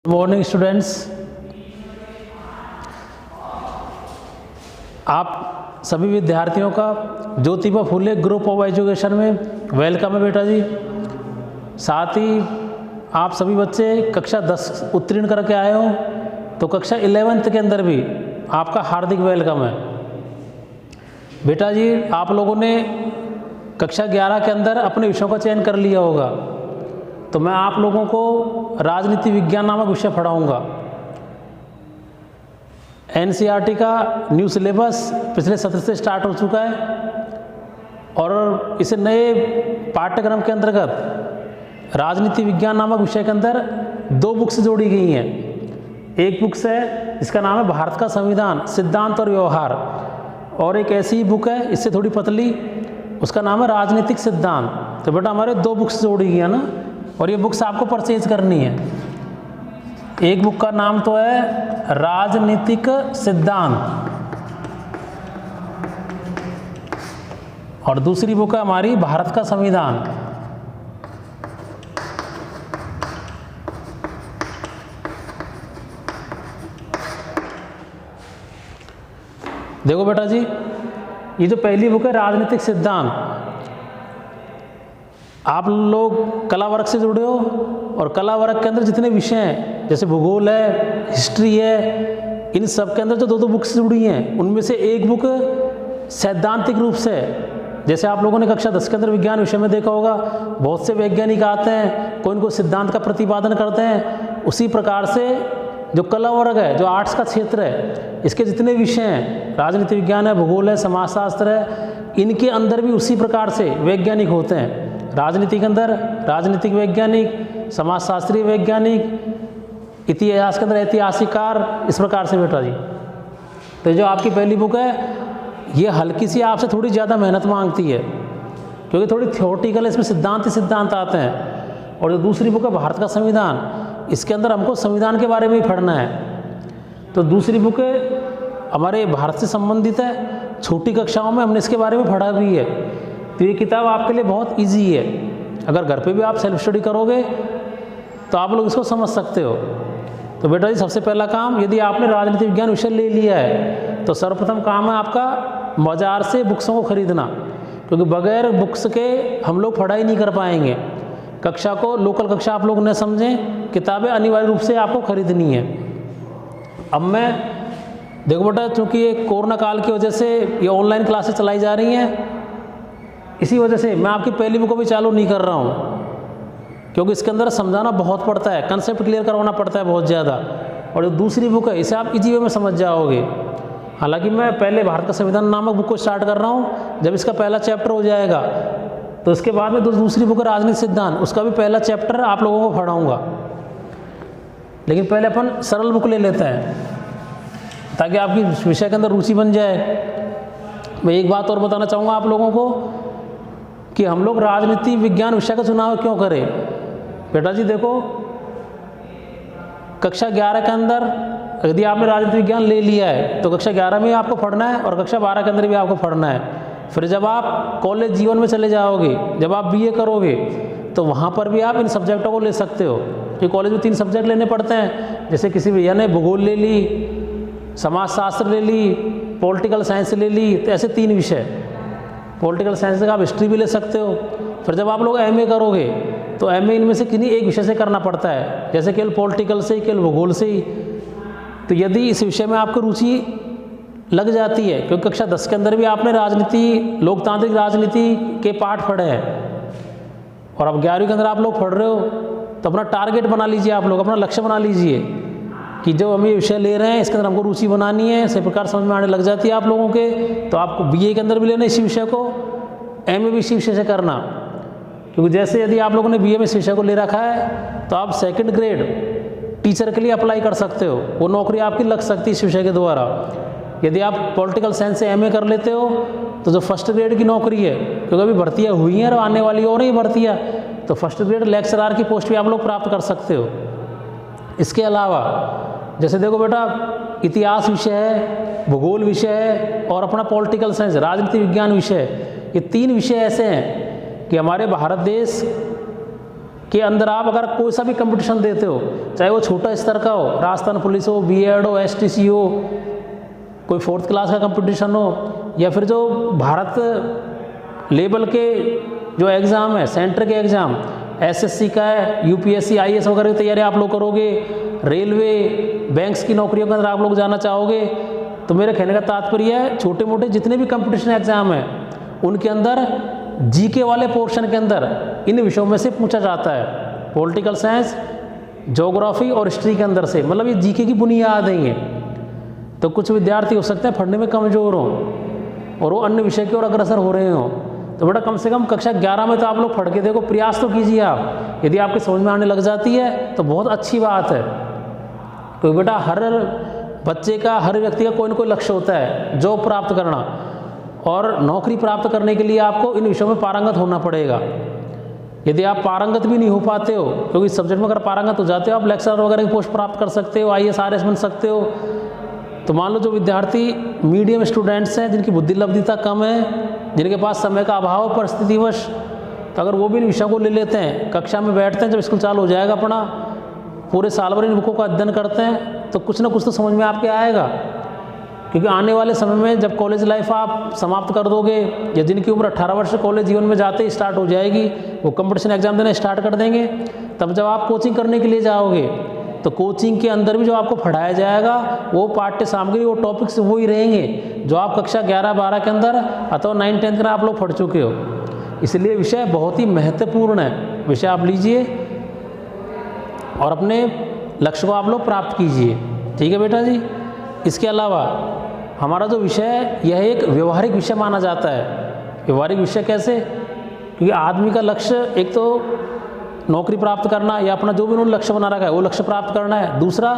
Morning students, आप सभी विद्यार्थियों का Jyotiba Phule group of education में वेलकम है बेटा जी। साथ ही आप सभी बच्चे कक्षा 10 उत्तीर्ण करके आए हो तो कक्षा 11th के अंदर भी आपका हार्दिक वेलकम है। बेटा जी, आप लोगों ने कक्षा 11 के अंदर अपने विषयों का चयन कर लिया होगा, तो मैं आप लोगों को राजनीति विज्ञान नामक विषय पढ़ाऊंगा। एनसीईआरटी का न्यू सिलेबस पिछले सत्र से स्टार्ट हो चुका है और इस नए पाठ्यक्रम के अंतर्गत राजनीति विज्ञान नामक विषय के अंदर 2 बुक्स जोड़ी गई हैं। एक बुक्स है जिसका नाम है भारत का संविधान सिद्धांत और व्यवहार, और एक ऐसी बुक है इससे थोड़ी पतली, उसका नाम है राजनीतिक सिद्धांत। तो बेटा हमारे 2 बुक्स जोड़ी गई है ना, और ये बुक्स आपको परचेज करनी है। एक बुक का नाम तो है राजनीतिक सिद्धांत और दूसरी बुक है हमारी भारत का संविधान। देखो बेटा जी, ये जो पहली बुक है राजनीतिक सिद्धांत, आप लोग कला वर्ग से जुड़े हो और कला वर्ग के अंदर जितने विषय हैं जैसे भूगोल है, हिस्ट्री है, इन सब के अंदर जो 2 बुक्स जुड़ी हैं उनमें से एक बुक सैद्धांतिक रूप से, जैसे आप लोगों ने कक्षा 10 के अंदर विज्ञान विषय में देखा होगा, बहुत से वैज्ञानिक आते हैं, कोई इनको सिद्धांत का प्रतिपादन करते हैं। उसी प्रकार से जो कला वर्ग है, जो आर्ट्स का क्षेत्र है, इसके जितने विषय हैं, राजनीति विज्ञान है, भूगोल है, समाजशास्त्र है, इनके अंदर भी उसी प्रकार से वैज्ञानिक होते हैं। राजनीति के अंदर राजनीतिक वैज्ञानिक, समाजशास्त्रीय वैज्ञानिक, इतिहास के अंदर ऐतिहासिककार, इस प्रकार से बेटा जी। तो जो आपकी पहली बुक है ये हल्की सी आपसे थोड़ी ज़्यादा मेहनत मांगती है क्योंकि थोड़ी थ्योरेटिकल इसमें सिद्धांत ही सिद्धांत आते हैं। और जो दूसरी बुक है भारत का संविधान, इसके अंदर हमको संविधान के बारे में ही पढ़ना है। तो दूसरी बुक हमारे भारत से संबंधित है, छोटी कक्षाओं में हमने इसके बारे में पढ़ा भी है। तो ये किताब आपके लिए बहुत इजी है, अगर घर पे भी आप सेल्फ स्टडी करोगे तो आप लोग इसको समझ सकते हो। तो बेटा जी, सबसे पहला काम, यदि आपने राजनीति विज्ञान विषय ले लिया है तो सर्वप्रथम काम है आपका बाजार से बुक्सों को खरीदना, क्योंकि बगैर बुक्स के हम लोग पढ़ाई नहीं कर पाएंगे। कक्षा को लोकल कक्षा आप लोग न समझें, किताबें अनिवार्य रूप से आपको खरीदनी है। अब मैं देखो बेटा, चूँकि ये कोरोना काल की वजह से ये ऑनलाइन क्लासेस चलाई जा रही हैं, इसी वजह से मैं आपकी पहली बुक को भी चालू नहीं कर रहा हूँ, क्योंकि इसके अंदर समझाना बहुत पड़ता है, कंसेप्ट क्लियर करवाना पड़ता है बहुत ज़्यादा। और जो दूसरी बुक है इसे आप इजी वे में समझ जाओगे। हालांकि मैं पहले भारत का संविधान नामक बुक को स्टार्ट कर रहा हूँ, जब इसका पहला चैप्टर हो जाएगा तो इसके बाद में दूसरी बुक है राजनीतिक सिद्धांत, उसका भी पहला चैप्टर आप लोगों को पढ़ाऊँगा। लेकिन पहले अपन सरल बुक ले लेते हैं ताकि आपकी विषय के अंदर रुचि बन जाए। मैं एक बात और बताना चाहूँगा आप लोगों को कि हम लोग राजनीति विज्ञान विषय का चुनाव क्यों करें। बेटा जी देखो, कक्षा 11 के अंदर यदि आपने राजनीति विज्ञान ले लिया है तो कक्षा 11 में आपको पढ़ना है और कक्षा 12 के अंदर भी आपको पढ़ना है। फिर जब आप कॉलेज जीवन में चले जाओगे, जब आप बीए करोगे तो वहाँ पर भी आप इन सब्जेक्टों को ले सकते हो, क्योंकि कॉलेज में 3 सब्जेक्ट लेने पड़ते हैं। जैसे किसी भैया ने भूगोल ले ली, समाजशास्त्र ले ली, पॉलिटिकल साइंस ले ली, तो ऐसे 3 विषय। पॉलिटिकल साइंस से आप हिस्ट्री भी ले सकते हो। फिर जब आप लोग एमए करोगे तो एमए इनमें से किन्हीं एक विषय से करना पड़ता है, जैसे केवल पॉलिटिकल से, केवल भूगोल से ही। तो यदि इस विषय में आपको रुचि लग जाती है, क्योंकि कक्षा 10 के अंदर भी आपने राजनीति, लोकतांत्रिक राजनीति के पाठ पढ़े हैं और अब 11वीं के अंदर आप लोग पढ़ रहे हो, तो अपना टारगेट बना लीजिए, आप लोग अपना लक्ष्य बना लीजिए कि जब हम ये विषय ले रहे हैं इसके अंदर हमको रुचि बनानी है, इसी प्रकार समझ में आने लग जाती है आप लोगों के। तो आपको बीए के अंदर भी लेना इसी विषय को, एमए भी इसी विषय से करना, क्योंकि जैसे यदि आप लोगों ने बीए में इस विषय को ले रखा है तो आप 2nd ग्रेड टीचर के लिए अप्लाई कर सकते हो, वो नौकरी आपकी लग सकती है इस विषय के द्वारा। यदि आप पॉलिटिकल साइंस से एमए कर लेते हो तो जो 1st ग्रेड की नौकरी है, क्योंकि अभी भर्तियाँ हुई हैं और आने वाली और ही भर्तियाँ, तो 1st ग्रेड लेक्चरर की पोस्ट भी आप लोग प्राप्त कर सकते हो। इसके अलावा जैसे देखो बेटा, इतिहास विषय है, भूगोल विषय है और अपना पॉलिटिकल साइंस राजनीति विज्ञान विषय, ये 3 विषय ऐसे हैं कि हमारे भारत देश के अंदर आप अगर कोई सा भी कंपटीशन देते हो, चाहे वो छोटा स्तर का हो, राजस्थान पुलिस हो, बीएड हो, एसटीसी हो, कोई 4th क्लास का कंपटीशन हो, या फिर जो भारत लेवल के जो एग्ज़ाम है, सेंटर के एग्ज़ाम, एसएससी का है, यूपीएससी, आईएएस वगैरह की तैयारी आप लोग करोगे, रेलवे, बैंक्स की नौकरियों के अंदर आप लोग जाना चाहोगे, तो मेरे कहने का तात्पर्य है छोटे मोटे जितने भी कंपटीशन एग्ज़ाम हैं उनके अंदर जीके वाले पोर्शन के अंदर इन विषयों में से पूछा जाता है। पॉलिटिकल साइंस, ज्योग्राफी और हिस्ट्री के अंदर से, मतलब ये जीके की बुनियाद है ये। तो कुछ विद्यार्थी हो सकते हैं पढ़ने में कमज़ोर हों और वो अन्य विषय की ओर अग्रसर हो रहे हों, तो बेटा कम से कम कक्षा 11 में तो आप लोग पढ़ के देखो, प्रयास तो कीजिए आप। यदि आपके समझ में आने लग जाती है तो बहुत अच्छी बात है, क्योंकि बेटा हर बच्चे का, हर व्यक्ति का कोई ना कोई लक्ष्य होता है, जॉब प्राप्त करना, और नौकरी प्राप्त करने के लिए आपको इन विषयों में पारंगत होना पड़ेगा। यदि आप पारंगत भी नहीं हो पाते हो, क्योंकि सब्जेक्ट में अगर पारंगत हो जाते हो आप लेक्चरर वगैरह की पोस्ट प्राप्त कर सकते हो, IAS RS बन सकते हो। तो मान लो जो विद्यार्थी मीडियम स्टूडेंट्स हैं, जिनकी बुद्धि लब्धता कम है, जिनके पास समय का अभाव परिस्थितिवश, तो अगर वो भी इन विषयों को ले लेते हैं, कक्षा में बैठते हैं, जब स्कूल चालू हो जाएगा अपना, पूरे साल भर इन बुकों का अध्ययन करते हैं, तो कुछ ना कुछ तो समझ में आपके आएगा। क्योंकि आने वाले समय में जब कॉलेज लाइफ आप समाप्त कर दोगे, या जिनकी उम्र 18 वर्ष कॉलेज जीवन में जाते ही स्टार्ट हो जाएगी, वो कंपटीशन एग्जाम देना स्टार्ट कर देंगे, तब जब आप कोचिंग करने के लिए जाओगे तो कोचिंग के अंदर भी जो आपको पढ़ाया जाएगा वो पाठ्य सामग्री, वो टॉपिक्स वही रहेंगे जो आप कक्षा 11-12 के अंदर अथवा 9-10 के आप लोग पढ़ चुके हो। इसलिए विषय बहुत ही महत्वपूर्ण है, विषय आप लीजिए और अपने लक्ष्य को आप लोग प्राप्त कीजिए। ठीक है बेटा जी। इसके अलावा हमारा जो विषय है यह एक व्यवहारिक विषय माना जाता है। व्यवहारिक विषय कैसे? क्योंकि आदमी का लक्ष्य एक तो नौकरी प्राप्त करना, या अपना जो भी उन्होंने लक्ष्य बना रखा है वो लक्ष्य प्राप्त करना है। दूसरा,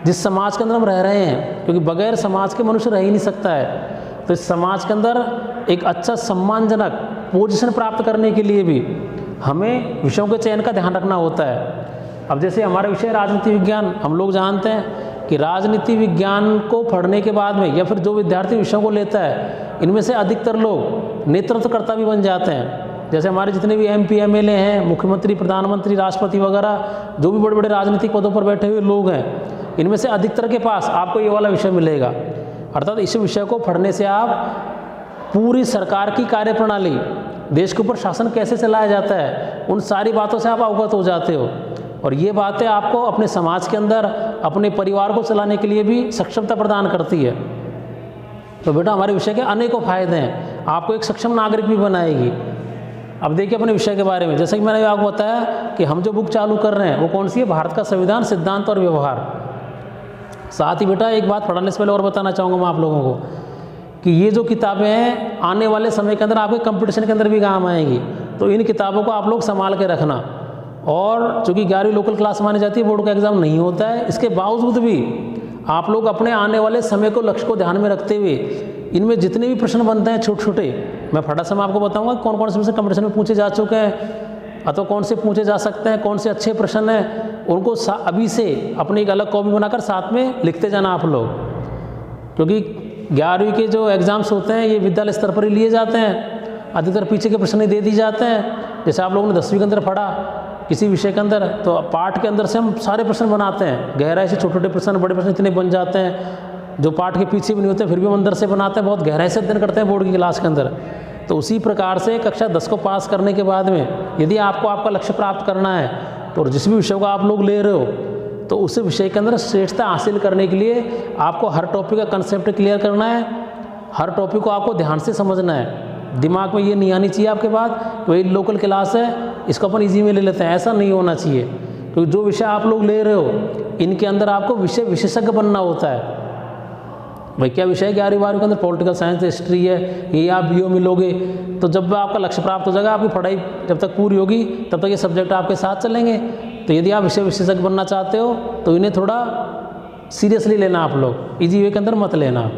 जिस समाज के अंदर हम रह रहे हैं, क्योंकि बगैर समाज के मनुष्य रह ही नहीं सकता है, तो इस समाज के अंदर एक अच्छा सम्मानजनक पोजीशन प्राप्त करने के लिए भी हमें विषयों के चयन का ध्यान रखना होता है। अब जैसे हमारा विषय राजनीति विज्ञान, हम लोग जानते हैं कि राजनीति विज्ञान को पढ़ने के बाद में, या फिर जो विद्यार्थी विषयों को लेता है, इनमें से अधिकतर लोग नेतृत्वकर्ता भी बन जाते हैं। जैसे हमारे जितने भी MP MLA हैं, मुख्यमंत्री, प्रधानमंत्री, राष्ट्रपति वगैरह, जो भी बड़े बड़े राजनीतिक पदों पर बैठे हुए लोग हैं, इनमें से अधिकतर के पास आपको ये वाला विषय मिलेगा। अर्थात इस विषय को पढ़ने से आप पूरी सरकार की कार्यप्रणाली, देश के ऊपर शासन कैसे चलाया जाता है, उन सारी बातों से आप अवगत हो जाते हो, और ये बातें आपको अपने समाज के अंदर, अपने परिवार को चलाने के लिए भी सक्षमता प्रदान करती है। तो बेटा हमारे विषय के अनेकों फायदे हैं, आपको एक सक्षम नागरिक भी बनाएगी। अब देखिए अपने विषय के बारे में, जैसे कि मैंने आपको बताया कि हम जो बुक चालू कर रहे हैं वो कौन सी है? भारत का संविधान, सिद्धांत और व्यवहार। साथ ही बेटा एक बात पढ़ाने से पहले और बताना चाहूँगा मैं आप लोगों को कि ये जो किताबें हैं आने वाले समय के अंदर आपके कंपटीशन के अंदर भी काम आएंगी, तो इन किताबों को आप लोग संभाल के रखना। और चूँकि 11वीं लोकल क्लास मानी जाती है, बोर्ड का एग्ज़ाम नहीं होता है, इसके बावजूद भी आप लोग अपने आने वाले समय को, लक्ष्य को ध्यान में रखते हुए इनमें जितने भी प्रश्न बनते हैं छोटे छोटे, मैं फटाफट से आपको बताऊंगा कौन कौन से प्रश्न कंपटीशन में पूछे जा चुके हैं, अथवा कौन से पूछे जा सकते हैं, कौन से अच्छे प्रश्न हैं, उनको अभी से अपनी एक अलग कॉपी बनाकर साथ में लिखते जाना आप लोग। क्योंकि 11वीं के जो एग्ज़ाम्स होते हैं ये विद्यालय स्तर पर ही लिए जाते हैं, अधिकतर पीछे के प्रश्न दे दी जाते हैं। जैसे आप लोगों ने 10वीं के अंदर पढ़ा किसी विषय के अंदर, तो पाठ के अंदर से हम सारे प्रश्न बनाते हैं, गहराई से छोटे छोटे प्रश्न, बड़े प्रश्न इतने बन जाते हैं जो पाठ के पीछे भी नहीं होते, फिर भी हम अंदर से बनाते हैं, बहुत गहराई से अध्ययन करते हैं बोर्ड की क्लास के अंदर। तो उसी प्रकार से कक्षा 10 को पास करने के बाद में यदि आपको आपका लक्ष्य प्राप्त करना है, तो जिस भी विषय को आप लोग ले रहे हो, तो उस विषय के अंदर श्रेष्ठता हासिल करने के लिए आपको हर टॉपिक का कंसेप्ट क्लियर करना है, हर टॉपिक को आपको ध्यान से समझना है। दिमाग में ये नहीं आनी चाहिए आपके बाद वही लोकल क्लास है, इसको अपन ईजी में ले लेते हैं, ऐसा नहीं होना चाहिए। क्योंकि जो विषय आप लोग ले रहे हो इनके अंदर आपको विषय विशेषज्ञ बनना होता है। भाई क्या विषय है 11वीं-12वीं के अंदर? पॉलिटिकल साइंस, हिस्ट्री है, ये आप BO में लोगे, तो जब आपका लक्ष्य प्राप्त हो जाएगा, आपकी पढ़ाई जब तक पूरी होगी तब तक ये सब्जेक्ट आपके साथ चलेंगे। तो यदि आप विषय विशेषज्ञ बनना चाहते हो तो इन्हें थोड़ा सीरियसली लेना, आप लोग इजी वे के अंदर मत लेना।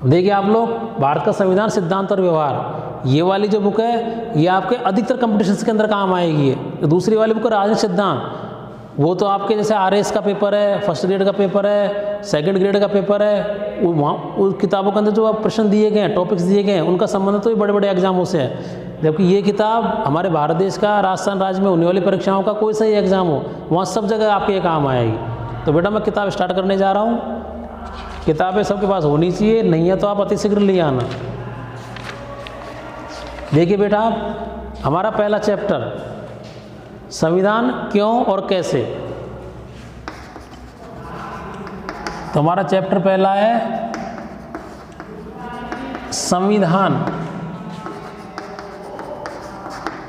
देखिए आप लोग, भारत का संविधान, सिद्धांत और व्यवहार, ये वाली जो बुक है ये आपके अधिकतर कंपटीशंस के अंदर काम आएगी। तो दूसरी वाली बुक है राजनीति सिद्धांत, वो तो आपके जैसे RS का पेपर है, फर्स्ट ग्रेड का पेपर है, सेकंड ग्रेड का पेपर है, वो वहाँ उस किताबों के अंदर जो प्रश्न दिए गए हैं, टॉपिक्स दिए गए हैं, उनका संबंध तो ये बड़े बड़े एग्जामों से है। जबकि ये किताब हमारे भारत देश का राजस्थान राज्य में होने वाली परीक्षाओं का कोई सा ही एग्जाम हो, वहाँ सब जगह आपके ये काम आएगी। तो बेटा मैं किताब स्टार्ट करने जा रहा हूँ। किताबें सबके पास होनी चाहिए, नहीं है तो आप अतिशीघ्र ले आना। देखिए बेटा, हमारा पहला चैप्टर संविधान क्यों और कैसे। तो हमारा चैप्टर पहला है संविधान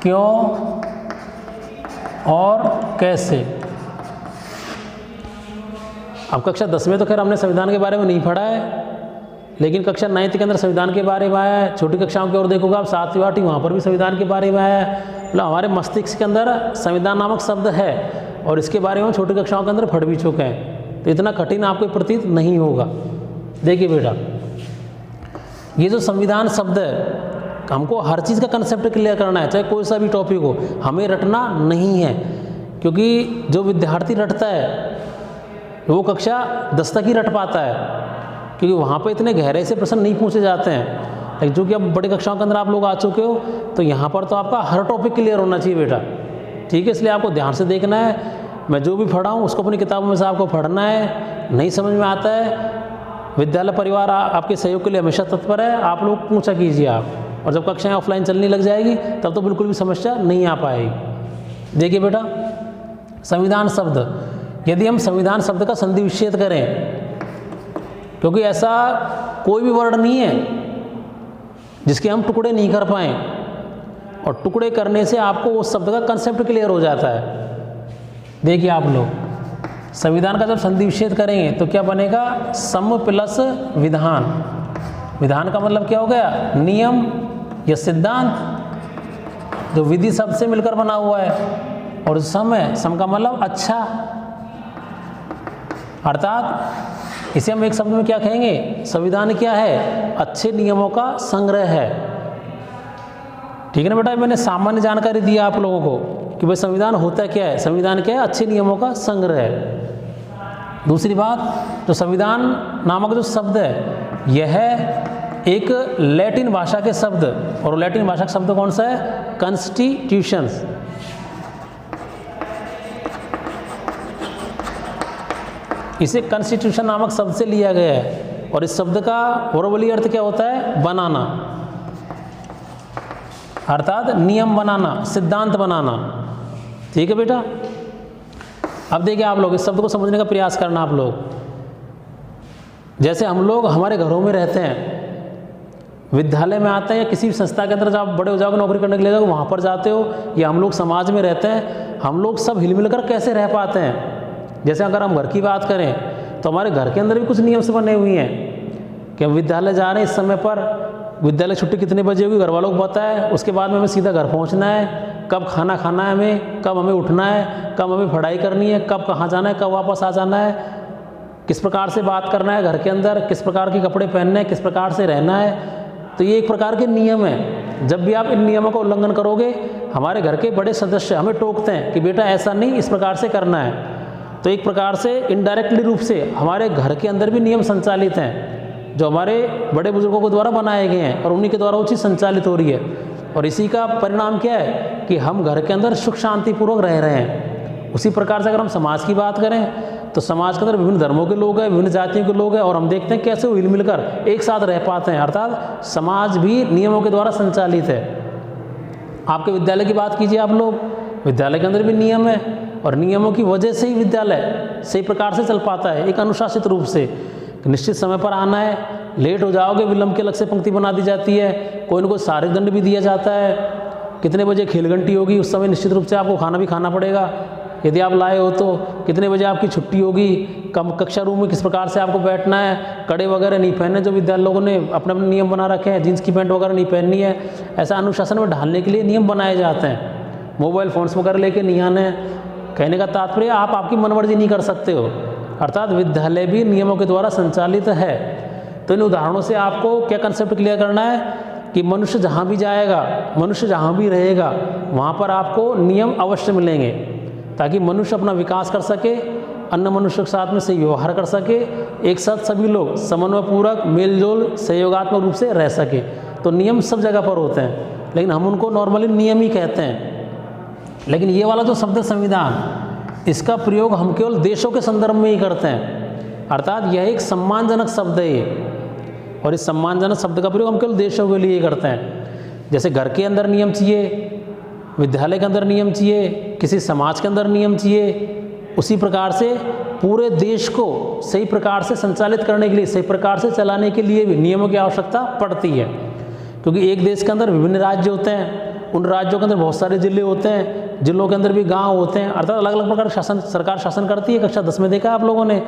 क्यों और कैसे। अब कक्षा 10 में तो खैर हमने संविधान के बारे में नहीं पढ़ा है, लेकिन कक्षा 9th के अंदर संविधान के बारे में आया है। छोटी कक्षाओं की ओर देखोगे आप 7वीं 8वीं, वहाँ पर भी संविधान के बारे में आया है। मतलब हमारे मस्तिष्क के अंदर संविधान नामक शब्द है और इसके बारे में छोटी कक्षाओं के अंदर पढ़ भी चुके हैं, तो इतना कठिन आपको प्रतीत नहीं होगा। देखिए बेटा, ये जो संविधान शब्द है, हमको हर चीज़ का कंसेप्ट क्लियर करना है, चाहे कोई सा भी टॉपिक हो, हमें रटना नहीं है। क्योंकि जो विद्यार्थी रटता है वो कक्षा 10 तक ही रट पाता है, क्योंकि वहाँ पे इतने गहरे से प्रश्न नहीं पूछे जाते हैं। लेकिन जो कि अब बड़ी कक्षाओं के अंदर आप लोग आ चुके हो, तो यहाँ पर तो आपका हर टॉपिक क्लियर होना चाहिए बेटा, ठीक है। इसलिए आपको ध्यान से देखना है। मैं जो भी पढ़ा हूँ उसको अपनी किताबों में से आपको पढ़ना है। नहीं समझ में आता है, विद्यालय परिवार आपके सहयोग के लिए हमेशा तत्पर है, आप लोग पूछा कीजिए आप। और जब कक्षाएँ ऑफलाइन चलने लग जाएगी तब तो बिल्कुल भी समस्या नहीं आ पाएगी। देखिए बेटा, संविधान शब्द, यदि हम संविधान शब्द का संधि विच्छेद करें, क्योंकि ऐसा कोई भी वर्ड नहीं है जिसके हम टुकड़े नहीं कर पाएँ, और टुकड़े करने से आपको उस शब्द का कंसेप्ट क्लियर हो जाता है। देखिए आप लोग, संविधान का जब संधि विच्छेद करेंगे तो क्या बनेगा, सम प्लस विधान। विधान का मतलब क्या हो गया, नियम या सिद्धांत, जो विधि शब्द से मिलकर बना हुआ है। और सम है, सम का मतलब अच्छा, अर्थात इसे हम एक शब्द में क्या कहेंगे, संविधान क्या है, अच्छे नियमों का संग्रह है। ठीक है ना बेटा, मैंने सामान्य जानकारी दी आप लोगों को कि भाई संविधान होता क्या है। संविधान क्या है, अच्छे नियमों का संग्रह है। दूसरी बात, तो संविधान नामक जो शब्द है, यह एक लैटिन भाषा के शब्द, और लैटिन भाषा का शब्द कौन सा है, कॉन्स्टिट्यूशंस। इसे कॉन्स्टिट्यूशन नामक शब्द से लिया गया है, और इस शब्द का वर्बली अर्थ क्या होता है, बनाना, अर्थात नियम बनाना, सिद्धांत बनाना। ठीक है बेटा। अब देखिए आप लोग इस शब्द को समझने का प्रयास करना। आप लोग जैसे हम लोग हमारे घरों में रहते हैं, विद्यालय में आते हैं, या किसी भी संस्था के अंदर जब आप बड़े हो जाओगे, नौकरी करने के लिए जाओगे, वहाँ पर जाते हो, या हम लोग समाज में रहते हैं, हम लोग सब हिल मिलकर कैसे रह पाते हैं। जैसे अगर हम घर की बात करें तो हमारे घर के अंदर भी कुछ नियम से बने हुए हैं कि हम विद्यालय जा रहे हैं, इस समय पर विद्यालय छुट्टी कितने बजे होगी घर वालों को पता है, उसके बाद में हमें सीधा घर पहुंचना है, कब खाना खाना है हमें, कब हमें उठना है, कब हमें पढ़ाई करनी है, कब कहाँ जाना है, कब वापस आ जाना है, किस प्रकार से बात करना है घर के अंदर, किस प्रकार के कपड़े पहनने हैं, किस प्रकार से रहना है। तो ये एक प्रकार के नियम हैं। जब भी आप इन नियमों का उल्लंघन करोगे, हमारे घर के बड़े सदस्य हमें टोकते हैं कि बेटा ऐसा नहीं, इस प्रकार से करना है। तो एक प्रकार से इनडायरेक्टली रूप से हमारे घर के अंदर भी नियम संचालित हैं, जो हमारे बड़े बुजुर्गों के द्वारा बनाए गए हैं, और उन्हीं के द्वारा वो चीज़ संचालित हो रही है। और इसी का परिणाम क्या है कि हम घर के अंदर सुख शांतिपूर्वक रह रहे हैं। उसी प्रकार से अगर हम समाज की बात करें तो समाज के अंदर विभिन्न धर्मों के लोग हैं, विभिन्न जातियों के लोग हैं, और हम देखते हैं कैसे वो हिल मिलकर एक साथ रह पाते हैं। अर्थात समाज भी नियमों के द्वारा संचालित है। आपके विद्यालय की बात कीजिए आप लोग, विद्यालय के अंदर भी नियम है, और नियमों की वजह से ही विद्यालय सही प्रकार से चल पाता है, एक अनुशासित रूप से। निश्चित समय पर आना है, लेट हो जाओगे विलंब की अलग से पंक्ति बना दी जाती है, कोई न कोई शारीरिक दंड भी दिया जाता है। कितने बजे खेल घंटी होगी उस समय निश्चित रूप से आपको खाना भी खाना पड़ेगा यदि आप लाए हो तो। कितने बजे आपकी छुट्टी होगी, कम कक्षा रूम में किस प्रकार से आपको बैठना है, कड़े वगैरह नहीं पहनने, जो विद्यालय लोगों ने अपने अपने नियम बना रखे हैं, जीन्स की पैंट वगैरह नहीं पहननी है। ऐसा अनुशासन में ढालने के लिए नियम बनाए जाते हैं। मोबाइल फ़ोन्स वगैरह लेके नहीं आने। कहने का तात्पर्य आप आपकी मनमर्जी नहीं कर सकते हो, अर्थात विद्यालय भी नियमों के द्वारा संचालित है। तो इन उदाहरणों से आपको क्या कंसेप्ट क्लियर करना है कि मनुष्य जहाँ भी जाएगा, मनुष्य जहाँ भी रहेगा, वहाँ पर आपको नियम अवश्य मिलेंगे। ताकि मनुष्य अपना विकास कर सके, अन्य मनुष्यों के साथ में सही व्यवहार कर सके, एक साथ सभी लोग समन्वयपूर्वक मेलजोल सहयोगात्मक रूप से रह सके। तो नियम सब जगह पर होते हैं, लेकिन हम उनको नॉर्मली नियम ही कहते हैं। लेकिन ये वाला जो शब्द संविधान, इसका प्रयोग हम केवल देशों के संदर्भ में ही करते हैं, अर्थात यह एक सम्मानजनक शब्द है ये, और इस सम्मानजनक शब्द का प्रयोग हम केवल देशों के लिए करते हैं। जैसे घर के अंदर नियम चाहिए, विद्यालय के अंदर नियम चाहिए, किसी समाज के अंदर नियम चाहिए, उसी प्रकार से पूरे देश को सही प्रकार से संचालित करने के लिए, सही प्रकार से चलाने के लिए भी नियमों की आवश्यकता पड़ती है। क्योंकि एक देश के अंदर विभिन्न राज्य होते हैं, उन राज्यों के अंदर बहुत सारे जिले होते हैं, जिलों के अंदर भी गांव होते हैं, अर्थात अलग अलग प्रकार शासन सरकार शासन करती है। कक्षा 10 में देखा है आप लोगों ने,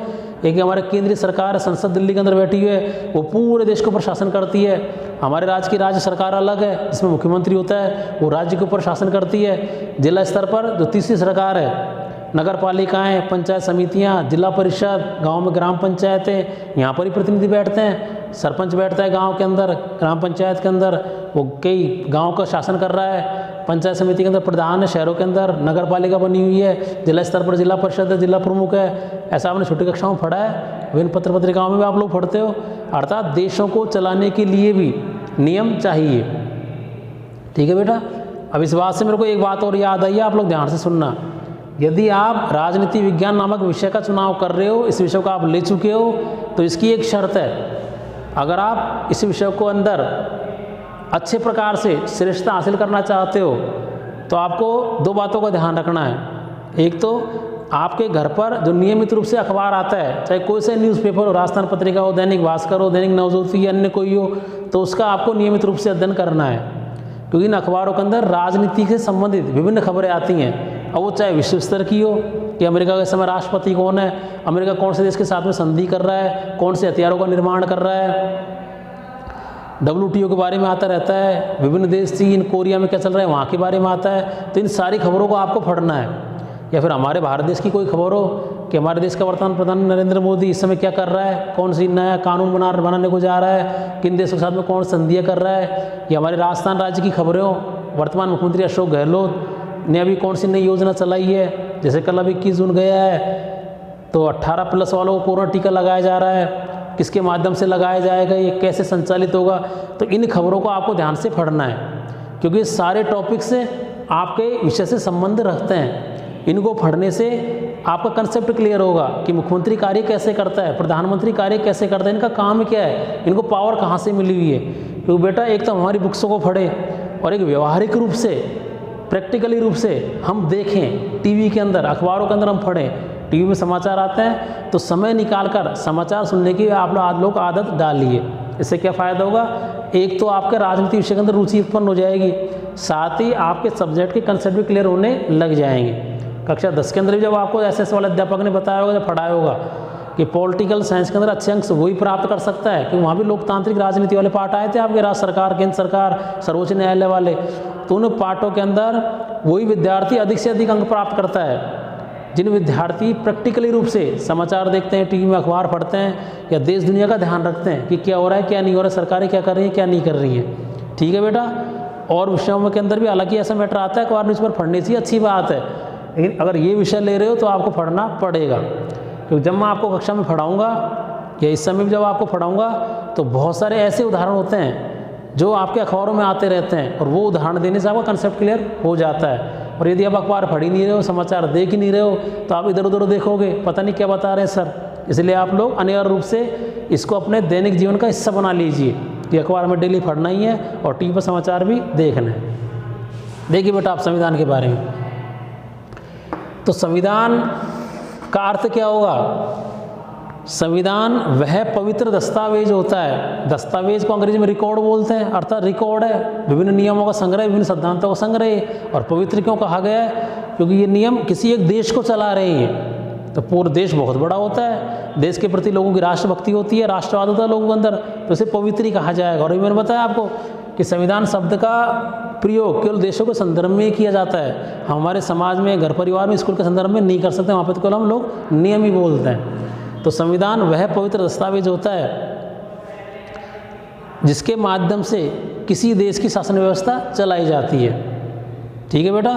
एक हमारे केंद्रीय सरकार संसद दिल्ली के अंदर बैठी हुई है, वो पूरे देश के ऊपर शासन करती है। हमारे राज्य की राज्य सरकार अलग है, जिसमें मुख्यमंत्री होता है, वो राज्य के ऊपर शासन करती है। जिला स्तर पर जो तीसरी सरकार है, नगर पालिकाएँ, पंचायत समितियाँ, जिला परिषद, गाँव में ग्राम पंचायतें, यहाँ पर ही प्रतिनिधि बैठते हैं, सरपंच बैठता है गांव के अंदर, ग्राम पंचायत के अंदर, वो कई गांव का शासन कर रहा है। पंचायत समिति के अंदर प्रधान है, शहरों के अंदर नगर पालिका बनी हुई है, जिला स्तर पर जिला परिषद है, जिला प्रमुख है। ऐसा आपने छोटी कक्षाओं में पढ़ा है, विभिन्न पत्र पत्रिकाओं में भी आप लोग पढ़ते हो। अर्थात देशों को चलाने के लिए भी नियम चाहिए। ठीक है बेटा, अब इस बात से मेरे को एक बात और याद आई है, आप लोग ध्यान से सुनना। यदि आप राजनीति विज्ञान नामक विषय का चुनाव कर रहे हो, इस विषय को आप ले चुके हो, तो इसकी एक शर्त है, अगर आप इस विषय को अंदर अच्छे प्रकार से श्रेष्ठता हासिल करना चाहते हो, तो आपको दो बातों का ध्यान रखना है। एक तो आपके घर पर जो नियमित रूप से अखबार आता है, चाहे कोई से न्यूज़पेपर हो, राजस्थान पत्रिका हो, दैनिक भास्कर हो, दैनिक नवज्योति या अन्य कोई हो, तो उसका आपको नियमित रूप से अध्ययन करना है। क्योंकि इन अखबारों के अंदर राजनीति से संबंधित विभिन्न खबरें आती हैं, अब वो चाहे विश्व स्तर की हो कि अमेरिका के समय राष्ट्रपति कौन है, अमेरिका कौन से देश के साथ में संधि कर रहा है, कौन से हथियारों का निर्माण कर रहा है, WTO के बारे में आता रहता है, विभिन्न देश चीन कोरिया में क्या चल रहा है वहाँ के बारे में आता है। तो इन सारी खबरों को आपको पढ़ना है। या फिर हमारे भारत देश की कोई खबर हो कि हमारे देश का वर्तमान प्रधान नरेंद्र मोदी इस समय क्या कर रहा है, कौन सी नया कानून बनाने को जा रहा है, किन देशों के साथ में कौन संधियाँ कर रहा है, या हमारे राजस्थान राज्य की खबरें हो, वर्तमान मुख्यमंत्री अशोक गहलोत ने अभी कौन सी नई योजना चलाई है, जैसे कल अभी 21 जून गया है तो 18+ वालों को कोरोना टीका लगाया जा रहा है, किसके माध्यम से लगाया जाएगा, ये कैसे संचालित होगा। तो इन खबरों को आपको ध्यान से पढ़ना है, क्योंकि सारे टॉपिक से आपके विषय से संबंध रखते हैं। इनको पढ़ने से आपका कंसेप्ट क्लियर होगा कि मुख्यमंत्री कार्य कैसे करता है, प्रधानमंत्री कार्य कैसे करता है, इनका काम क्या है, इनको पावर कहाँ से मिली हुई है। क्योंकि बेटा एक तो हमारी बुक्सों को पढ़े और एक व्यवहारिक रूप से, प्रैक्टिकली रूप से हम देखें, टीवी के अंदर, अखबारों के अंदर हम पढ़ें, टीवी में समाचार आते हैं तो समय निकालकर समाचार सुनने की आप लोग आदत डालिए। इससे क्या फ़ायदा होगा, एक तो आपके राजनीति विषय के अंदर रुचि उत्पन्न हो जाएगी, साथ ही आपके सब्जेक्ट के कंसेप्ट भी क्लियर होने लग जाएंगे। कक्षा 10 के अंदर भी जब आपको SS वाले अध्यापक ने बताया होगा, जब पढ़ाया होगा कि पॉलिटिकल साइंस के अंदर अच्छे अंक वही प्राप्त कर सकता है, क्योंकि वहाँ भी लोकतांत्रिक राजनीति वाले पाठ आए थे आपके, राज्य सरकार, केंद्र सरकार, सर्वोच्च न्यायालय वाले। तो उन पाठों के अंदर वही विद्यार्थी अधिक से अधिक अंक प्राप्त करता है जिन विद्यार्थी प्रैक्टिकली रूप से समाचार देखते हैं, टीवी में अखबार पढ़ते हैं, या देश दुनिया का ध्यान रखते हैं कि क्या हो रहा है, क्या नहीं हो रहा है, सरकारें क्या कर रही हैं, क्या नहीं कर रही हैं। ठीक है बेटा, और विषयों के अंदर भी हालांकि ऐसा मैटर आता है, अखबार न्यूज़पेपर पढ़ने से अच्छी बात है, लेकिन अगर ये विषय ले रहे हो तो आपको पढ़ना पड़ेगा। क्योंकि जब मैं आपको कक्षा में पढ़ाऊँगा या इस समय भी जब आपको पढ़ाऊँगा तो बहुत सारे ऐसे उदाहरण होते हैं जो आपके अखबारों में आते रहते हैं, और वो उदाहरण देने से आपका कंसेप्ट क्लियर हो जाता है। और यदि आप अखबार पढ़ ही नहीं रहे हो, समाचार देख ही नहीं रहे हो, तो आप इधर उधर देखोगे, पता नहीं क्या बता रहे हैं सर। इसलिए आप लोग अनिवार्य रूप से इसको अपने दैनिक जीवन का हिस्सा बना लीजिए कि अखबार में डेली पढ़ना ही है और टीवी पर समाचार भी देखना है। देखिए बेटा, आप संविधान के बारे में, तो संविधान का अर्थ क्या होगा। संविधान वह पवित्र दस्तावेज होता है, दस्तावेज को अंग्रेजी में रिकॉर्ड बोलते हैं, अर्थात रिकॉर्ड है, विभिन्न नियमों का संग्रह, विभिन्न सिद्धांतों का संग्रह। और पवित्र क्यों कहा गया है, क्योंकि ये नियम किसी एक देश को चला रहे हैं। तो पूरा देश बहुत बड़ा होता है, देश के प्रति लोगों की राष्ट्रभक्ति होती है, राष्ट्रवाद होता है लोगों के अंदर, तो इसे पवित्र ही कहा जाएगा। और मैंने बताया आपको कि संविधान शब्द का प्रयोग केवल देशों के संदर्भ में किया जाता है, हमारे समाज में, घर परिवार में, स्कूल के संदर्भ में नहीं कर सकते, वहाँ पर तो केवल हम लोग नियम ही बोलते हैं। तो संविधान वह पवित्र दस्तावेज होता है जिसके माध्यम से किसी देश की शासन व्यवस्था चलाई जाती है। ठीक है बेटा,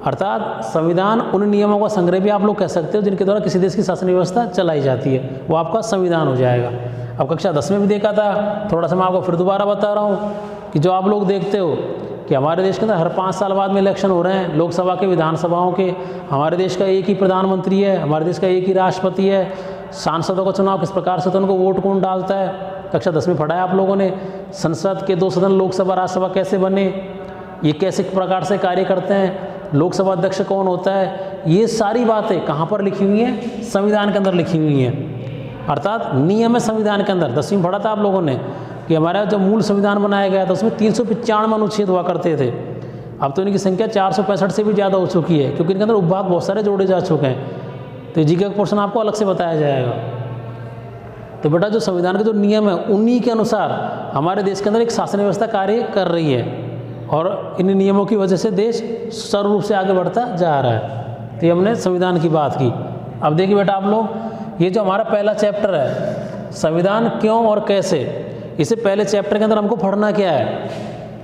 अर्थात संविधान उन नियमों का संग्रह भी आप लोग कह सकते हो जिनके द्वारा किसी देश की शासन व्यवस्था चलाई जाती है, वो आपका संविधान हो जाएगा। अब कक्षा 10 में भी देखा था, थोड़ा सा मैं आपको फिर दोबारा बता रहा हूँ कि जो आप लोग देखते हो कि हमारे देश के अंदर हर 5 साल बाद में इलेक्शन हो रहे हैं, लोकसभा के, विधानसभाओं के। हमारे देश का एक ही प्रधानमंत्री है, हमारे देश का एक ही राष्ट्रपति है। सांसदों का चुनाव किस प्रकार से, तो उनको वोट कौन डालता है, कक्षा 10 में पढ़ा है आप लोगों ने। संसद के 2 सदन, लोकसभा राज्यसभा कैसे बने, ये कैसे प्रकार से कार्य करते हैं, लोकसभा अध्यक्ष कौन होता है, ये सारी बातें कहाँ पर लिखी हुई हैं, संविधान के अंदर लिखी हुई हैं। अर्थात नियम है संविधान के अंदर। 10वीं पढ़ा था आप लोगों ने कि हमारा जो मूल संविधान बनाया गया था उसमें 395 अनुच्छेद हुआ करते थे। अब तो इनकी संख्या 465 से भी ज़्यादा हो चुकी है, क्योंकि इनके अंदर उपभाग बहुत सारे जोड़े जा चुके हैं। तो जी का पोर्शन आपको अलग से बताया जाएगा। तो बेटा जो संविधान के जो नियम है उन्हीं के अनुसार हमारे देश के अंदर एक शासन व्यवस्था कार्य कर रही है, और इन नियमों की वजह से देश सुचारू रूप से आगे बढ़ता जा रहा है। तो ये हमने संविधान की बात की। अब देखिए बेटा आप लोग, ये जो हमारा पहला चैप्टर है संविधान क्यों और कैसे, इसे पहले चैप्टर के अंदर हमको पढ़ना क्या है,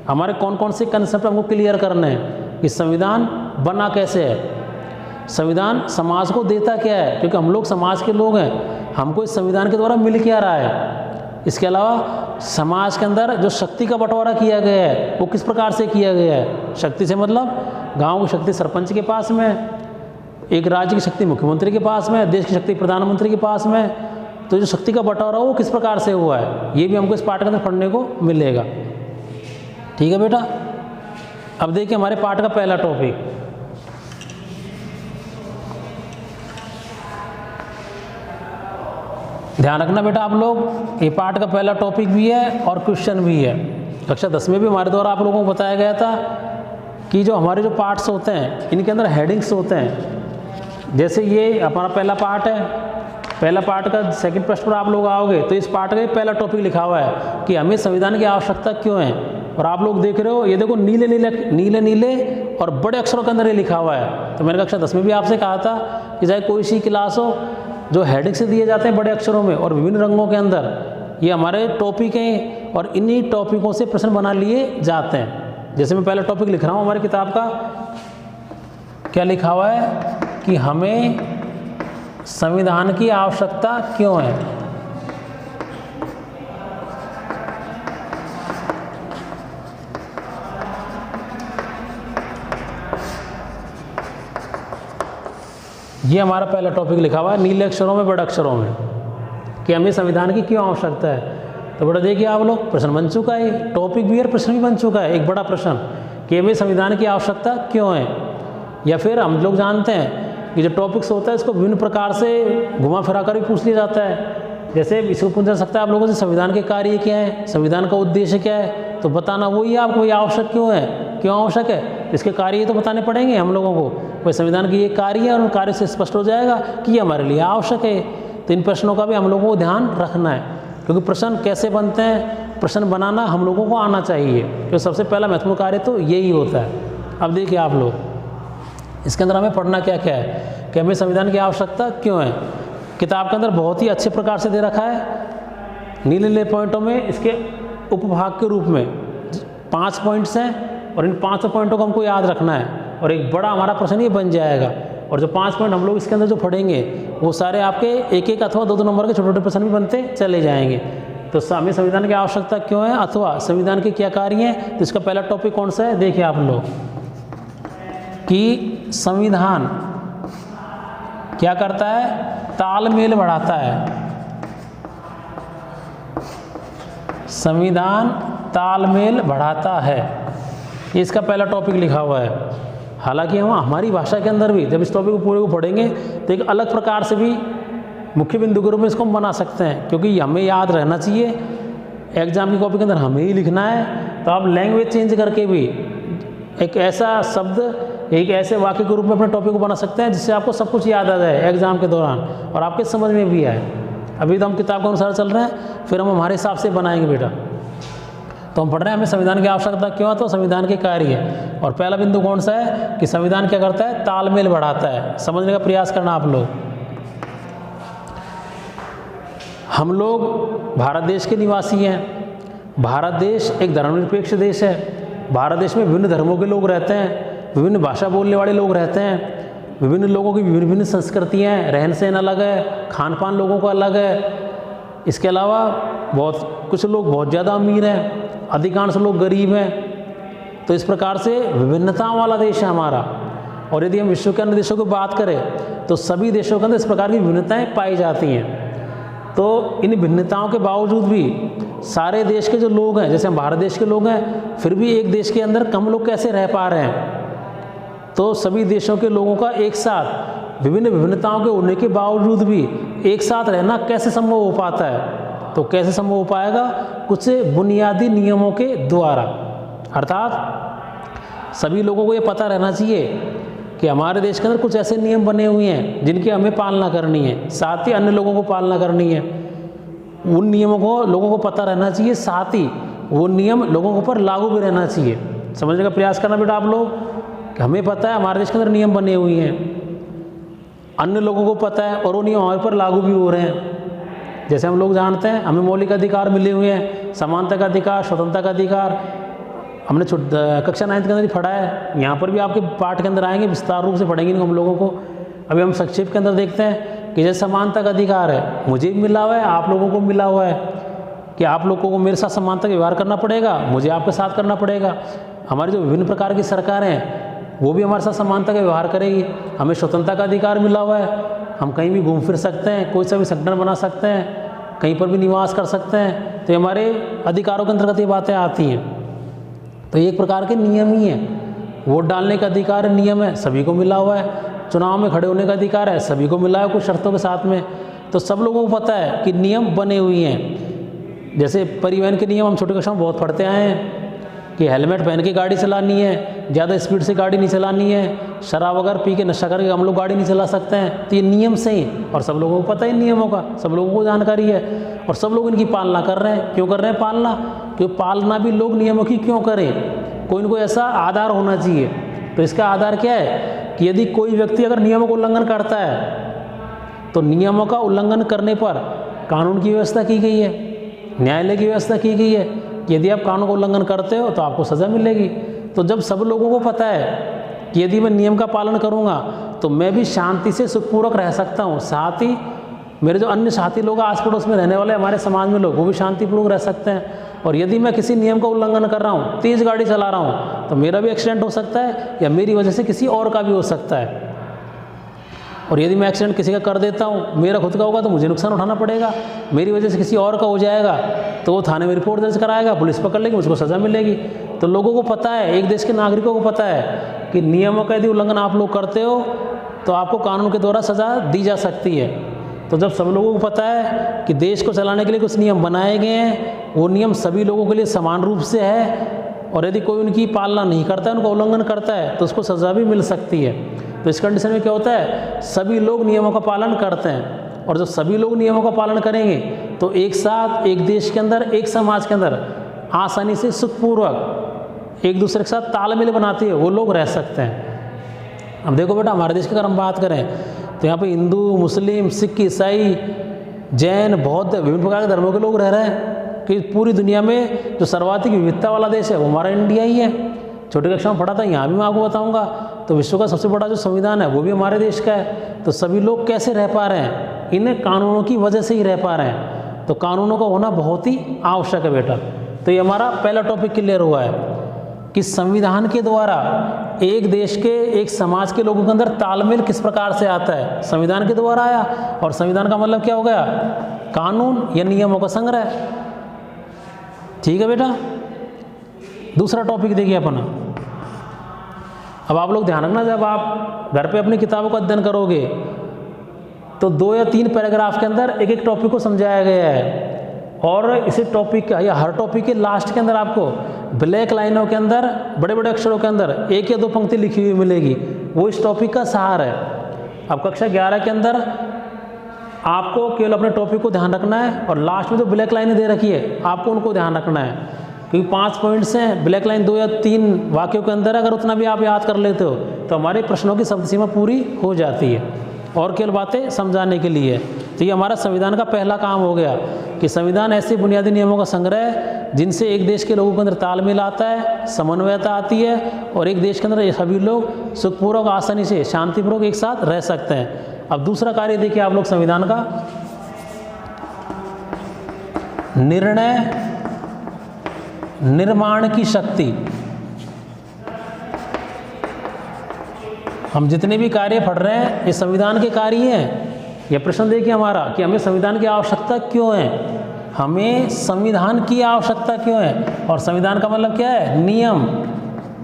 हमारे कौन कौन से कंसेप्ट हमको क्लियर करने हैं कि संविधान बना कैसे है, संविधान समाज को देता क्या है, क्योंकि हम लोग समाज के लोग हैं, हमको इस संविधान के द्वारा मिल क्या रहा है। इसके अलावा समाज के अंदर जो शक्ति का बंटवारा किया गया है वो किस प्रकार से किया गया है। शक्ति से मतलब गांव की शक्ति सरपंच के पास में, एक राज्य की शक्ति मुख्यमंत्री के पास में, देश की शक्ति प्रधानमंत्री के पास में। तो जो शक्ति का बंटवारा वो किस प्रकार से हुआ है ये भी हमको इस पाठ के अंदर पढ़ने को मिलेगा। ठीक है बेटा। अब देखिए हमारे पाठ का पहला टॉपिक, ध्यान रखना बेटा आप लोग, ये पाठ का पहला टॉपिक भी है और क्वेश्चन भी है। कक्षा 10 में भी हमारे द्वारा आप लोगों को बताया गया था कि जो हमारे जो पार्ट्स होते हैं इनके अंदर हेडिंग्स होते हैं। जैसे ये हमारा पहला पार्ट है, पहला पार्ट का सेकंड प्रश्न पर आप लोग आओगे तो इस पार्ट का पहला टॉपिक लिखा हुआ है कि हमें संविधान की आवश्यकता क्यों है। और आप लोग देख रहे हो, ये देखो नीले नीले नीले नीले और बड़े अक्षरों के अंदर ये लिखा हुआ है। तो मैंने कक्षा 10 में भी आपसे कहा था कि चाहे कोई सी क्लास हो, जो हेडिंग से दिए जाते हैं बड़े अक्षरों में और विभिन्न रंगों के अंदर, ये हमारे टॉपिक हैं और इन्हीं टॉपिकों से प्रश्न बना लिए जाते हैं। जैसे मैं पहला टॉपिक लिख रहा हूँ हमारी किताब का, क्या लिखा हुआ है कि हमें संविधान की आवश्यकता क्यों है। ये हमारा पहला टॉपिक लिखा हुआ है नीले अक्षरों में, बड़े अक्षरों में, कि हमें संविधान की क्यों आवश्यकता है। तो बड़ा देखिए आप लोग, प्रश्न बन चुका है, टॉपिक भी और प्रश्न भी बन चुका है, एक बड़ा प्रश्न कि हमें संविधान की आवश्यकता क्यों है। या फिर हम लोग जानते हैं कि जो टॉपिक्स होता है इसको विभिन्न प्रकार से घुमा फिरा कर भी पूछ लिया जाता है। जैसे इसको पूछा जा सकता है आप लोगों से संविधान के कार्य क्या है, संविधान का उद्देश्य क्या है, तो बताना वही आपको ये आवश्यक क्यों है, क्यों आवश्यक है, इसके कार्य तो बताने पड़ेंगे हम लोगों को। वही संविधान की ये कार्य है और उन कार्य से स्पष्ट हो जाएगा कि ये हमारे लिए आवश्यक है। तो इन प्रश्नों का भी हम लोगों को ध्यान रखना है, क्योंकि प्रश्न कैसे बनते हैं, प्रश्न बनाना हम लोगों को आना चाहिए, क्योंकि सबसे पहला महत्वपूर्ण कार्य तो यही होता है। अब देखिए आप लोग, इसके अंदर हमें पढ़ना क्या क्या है कि हमें संविधान की आवश्यकता क्यों है। किताब के अंदर बहुत ही अच्छे प्रकार से दे रखा है, नीले नीले पॉइंटों में इसके उपभाग के रूप में 5 पॉइंट्स हैं और इन 5 पॉइंटों को हमको याद रखना है और एक बड़ा हमारा प्रश्न ये बन जाएगा। और जो 5 पॉइंट हम लोग इसके अंदर जो पढ़ेंगे वो सारे आपके एक एक अथवा 2-2 नंबर के छोटे छोटे प्रश्न भी बनते चले जाएंगे। तो हमें संविधान की आवश्यकता क्यों है अथवा संविधान के क्या कार्य हैं, तो इसका पहला टॉपिक कौन सा है, देखिए आप लोग कि संविधान क्या करता है, तालमेल बढ़ाता है। संविधान तालमेल बढ़ाता है, ये इसका पहला टॉपिक लिखा हुआ है। हालांकि हम हमारी भाषा के अंदर भी जब इस टॉपिक को पूरे को पढ़ेंगे तो एक अलग प्रकार से भी मुख्य बिंदु के रूप में इसको हम बना सकते हैं, क्योंकि हमें याद रहना चाहिए एग्जाम की कॉपी के अंदर हमें ही लिखना है। तो आप लैंग्वेज चेंज करके भी एक ऐसा शब्द, एक ऐसे वाक्य के रूप में अपने टॉपिक को बना सकते हैं जिससे आपको सब कुछ याद आ जाए एग्जाम के दौरान और आपके समझ में भी आए। अभी तो हम किताब के अनुसार चल रहे हैं, फिर हम हमारे हिसाब से बनाएंगे बेटा। तो हम पढ़ रहे हैं हमें संविधान की आवश्यकता क्यों है, तो संविधान के कार्य है। और पहला बिंदु कौन सा है कि संविधान क्या करता है, तालमेल बढ़ाता है। समझने का प्रयास करना आप लोग। हम लोग भारत देश के निवासी हैं। भारत देश एक धर्मनिरपेक्ष देश है। भारत देश में विभिन्न धर्मों के लोग रहते हैं। विभिन्न भाषा बोलने वाले लोग रहते हैं, विभिन्न लोगों की विभिन्न संस्कृतियाँ हैं, रहन सहन अलग है, खान पान लोगों का अलग है। इसके अलावा कुछ लोग बहुत ज़्यादा अमीर हैं, अधिकांश लोग गरीब हैं। तो इस प्रकार से विभिन्नताओं वाला देश है हमारा। और यदि हम विश्व के अन्य देशों की बात करें तो सभी देशों के अंदर इस प्रकार की विभिन्नताएं पाई जाती हैं। तो इन भिन्नताओं के बावजूद भी सारे देश के जो लोग हैं, जैसे हम भारत देश के लोग हैं, फिर भी एक देश के अंदर कम लोग कैसे रह पा रहे हैं। तो सभी देशों के लोगों का एक साथ विभिन्न विभिन्नताओं के होने के बावजूद भी एक साथ रहना कैसे संभव हो पाता है। तो कैसे संभव हो पाएगा? कुछ बुनियादी नियमों के द्वारा। अर्थात सभी लोगों को ये पता रहना चाहिए कि हमारे देश के अंदर कुछ ऐसे नियम बने हुए हैं जिनकी हमें पालना करनी है, साथ ही अन्य लोगों को पालना करनी है। उन नियमों को लोगों को पता रहना चाहिए, साथ ही वो नियम लोगों के ऊपर लागू भी रहना चाहिए। समझने का प्रयास करना बेटा आप लोग कि हमें पता है हमारे देश के अंदर नियम बने हुए हैं, अन्य लोगों को पता है और वो नियम हमारे पर लागू भी हो रहे हैं। जैसे हम लोग जानते हैं हमें मौलिक अधिकार मिले हुए हैं, समानता का अधिकार, स्वतंत्रता का अधिकार। हमने कक्षा 9 के अंदर ही पढ़ा है, यहाँ पर भी आपके पाठ के अंदर आएंगे, विस्तार रूप से पढ़ेंगे हम लोगों को। अभी हम संक्षेप के अंदर देखते हैं कि जैसे समानता का अधिकार है, मुझे भी मिला हुआ है, आप लोगों को मिला हुआ है कि आप लोगों को मेरे साथ समानता का व्यवहार करना पड़ेगा, मुझे आपके साथ करना पड़ेगा। हमारी जो विभिन्न प्रकार की सरकारें हैं वो भी हमारे साथ समानता का व्यवहार करेगी। हमें स्वतंत्रता का अधिकार मिला हुआ है, हम कहीं भी घूम फिर सकते हैं, कोई सा भी संगठन बना सकते हैं, कहीं पर भी निवास कर सकते हैं। तो हमारे अधिकारों के अंतर्गत ये बातें आती हैं। तो एक प्रकार के नियम ही हैं। वोट डालने का अधिकार नियम है, सभी को मिला हुआ है। चुनाव में खड़े होने का अधिकार है, सभी को मिला है कुछ शर्तों के साथ में। तो सब लोगों को पता है कि नियम बने हुए हैं। जैसे परिवहन के नियम हम छोटे कक्षा में बहुत पढ़ते आए हैं कि हेलमेट पहन के गाड़ी चलानी है, ज़्यादा स्पीड से गाड़ी नहीं चलानी है, शराब वगैरह पी के नशा करके हम लोग गाड़ी नहीं चला सकते हैं। तो ये नियम से ही, और सब लोगों को पता है नियमों का, सब लोगों को जानकारी है और सब लोग इनकी पालना कर रहे हैं। क्यों कर रहे हैं पालना? क्योंकि पालना भी लोग नियमों की क्यों करें? कोई न कोई ऐसा आधार होना चाहिए। तो इसका आधार क्या है कि यदि कोई व्यक्ति अगर नियमों का उल्लंघन करता है तो नियमों का उल्लंघन करने पर कानून की व्यवस्था की गई है, न्यायालय की व्यवस्था की गई है कि यदि आप कानून का उल्लंघन करते हो तो आपको सज़ा मिलेगी। तो जब सब लोगों को पता है कि यदि मैं नियम का पालन करूंगा तो मैं भी शांति से सुखपूर्वक रह सकता हूं, साथ ही मेरे जो अन्य साथी लोग आस पड़ोस में रहने वाले हमारे समाज में लोग, वो भी शांतिपूर्वक रह सकते हैं। और यदि मैं किसी नियम का उल्लंघन कर रहा हूँ, तेज़ गाड़ी चला रहा हूँ, तो मेरा भी एक्सीडेंट हो सकता है या मेरी वजह से किसी और का भी हो सकता है। और यदि मैं एक्सीडेंट किसी का कर देता हूँ, मेरा खुद का होगा तो मुझे नुकसान उठाना पड़ेगा, मेरी वजह से किसी और का हो जाएगा तो वो थाने में रिपोर्ट दर्ज कराएगा, पुलिस पकड़ लेगी, मुझको सज़ा मिलेगी। तो लोगों को पता है, एक देश के नागरिकों को पता है कि नियमों का यदि उल्लंघन आप लोग करते हो तो आपको कानून के द्वारा सज़ा दी जा सकती है। तो जब सब लोगों को पता है कि देश को चलाने के लिए कुछ नियम बनाए गए हैं, वो नियम सभी लोगों के लिए समान रूप से है और यदि कोई उनकी पालना नहीं करता है, उनका उल्लंघन करता है तो उसको सज़ा भी मिल सकती है। तो इस कंडीशन में क्या होता है, सभी लोग नियमों का पालन करते हैं और जब सभी लोग नियमों का पालन करेंगे तो एक साथ एक देश के अंदर, एक समाज के अंदर आसानी से सुखपूर्वक एक दूसरे के साथ तालमेल बनाते हुए वो लोग रह सकते हैं। अब देखो बेटा, हमारे देश की अगर हम बात करें तो यहाँ पे हिंदू, मुस्लिम, सिख, ईसाई, जैन, बौद्ध, विभिन्न प्रकार के धर्मों के लोग रह रहे हैं कि पूरी दुनिया में जो सर्वाधिक विविधता वाला देश है वो हमारा इंडिया ही है। छोटी कक्षा में पढ़ा था, यहाँ भी मैं आपको बताऊँगा। तो विश्व का सबसे बड़ा जो संविधान है वो भी हमारे देश का है। तो सभी लोग कैसे रह पा रहे हैं? इन्हें कानूनों की वजह से ही रह पा रहे हैं। तो कानूनों का होना बहुत ही आवश्यक है बेटा। तो ये हमारा पहला टॉपिक क्लियर हुआ है कि संविधान के द्वारा एक देश के, एक समाज के लोगों के अंदर तालमेल किस प्रकार से आता है, संविधान के द्वारा आया। और संविधान का मतलब क्या हो गया? कानून या नियमों का संग्रह। ठीक है बेटा। दूसरा टॉपिक देखिए अपना। अब आप लोग ध्यान रखना, जब आप घर पे अपनी किताबों का अध्ययन करोगे तो 2 या 3 पैराग्राफ के अंदर एक एक टॉपिक को समझाया गया है और इसी टॉपिक का या हर टॉपिक के लास्ट के अंदर आपको ब्लैक लाइनों के अंदर, बड़े बड़े अक्षरों के अंदर 1 या 2 पंक्ति लिखी हुई मिलेगी। वो इस टॉपिक का सार है। अब कक्षा 11 के अंदर आपको केवल अपने टॉपिक को ध्यान रखना है और लास्ट में जो ब्लैक लाइनें दे रखी है आपको उनको ध्यान रखना है, क्योंकि 5 पॉइंट्स हैं। ब्लैक लाइन 2 या 3 वाक्यों के अंदर अगर उतना भी आप याद कर लेते हो तो हमारे प्रश्नों की शब्द सीमा पूरी हो जाती है और केवल बातें समझाने के लिए। तो ये हमारा संविधान का पहला काम हो गया कि संविधान ऐसे बुनियादी नियमों का संग्रह है जिनसे एक देश के लोगों के अंदर तालमेल आता है, समन्वयता आती है और एक देश के अंदर ये सभी लोग सुखपूर्वक आसानी से शांतिपूर्वक एक साथ रह सकते हैं। अब दूसरा कार्य देखिए आप लोग संविधान का, निर्णय निर्माण की शक्ति। हम जितने भी कार्य पढ़ रहे हैं ये संविधान के कार्य हैं। यह प्रश्न देखिए हमारा कि हमें संविधान की आवश्यकता क्यों है, हमें संविधान की आवश्यकता क्यों है, और संविधान का मतलब क्या है, नियम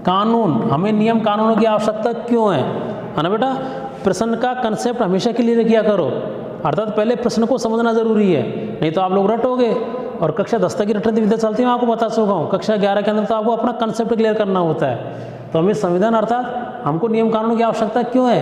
कानून। हमें नियम कानूनों की आवश्यकता क्यों है ना बेटा। प्रश्न का कंसेप्ट हमेशा क्लियर किया करो, अर्थात पहले प्रश्न को समझना जरूरी है, नहीं तो आप लोग रटोगे। और कक्षा 10 तक की रटने विद्या चलती है, मैं आपको बता चुका हूँ। कक्षा 11 के अंदर तो आपको अपना कंसेप्ट क्लियर करना होता है। तो हमें संविधान अर्थात हमको नियम कानून की आवश्यकता क्यों है,